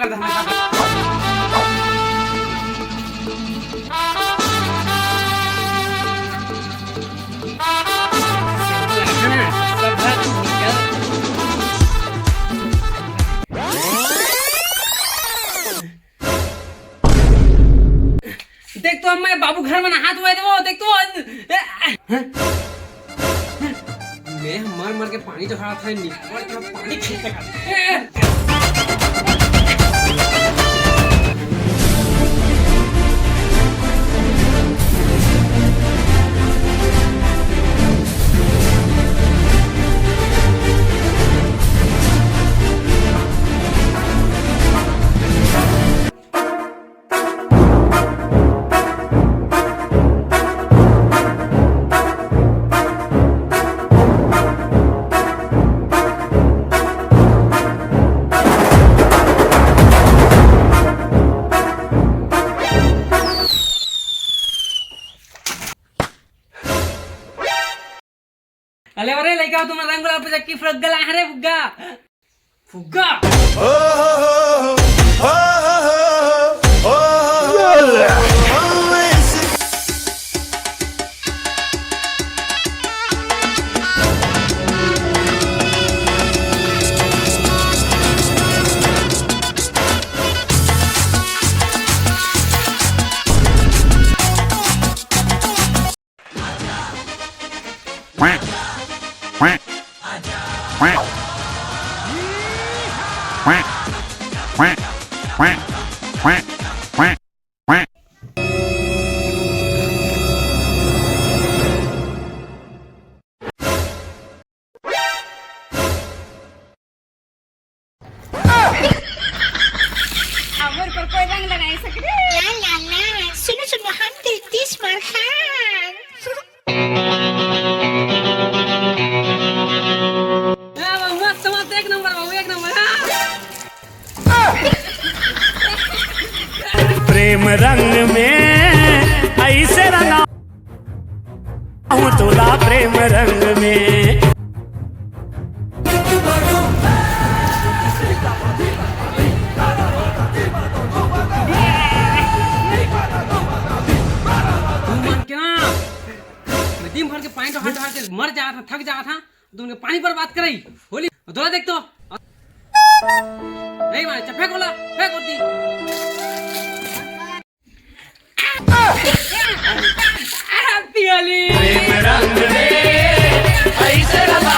कर देना। देख तो मैं बाबू घर में हाथ हुए थे वो देख तो मैं मर मर के पानी तो खड़ा था निकल पानी खींचते अरे अरे लेके आओ तुम रंग गुलाल पे चक्की फ्रक गला है रे फुग्गा फुग्गा अमर पर कोई रंग लगाए सकते ला ला ला सुनो सुनो हम दिलतीस मरहान मस्त मस्त एक नंबर बाबू एक नंबर प्रेम रंग में ऐसे रंगा हूँ तुला प्रेम रंग में दिन भर के पानी तो हाथ के मर जा था थक जा था तुमने पानी पर बात कराई होली दोला देख तो नहीं मारे फेंक बोला फेंक होती हैप्पी होली प्रेम रंग में ऐसे रंगा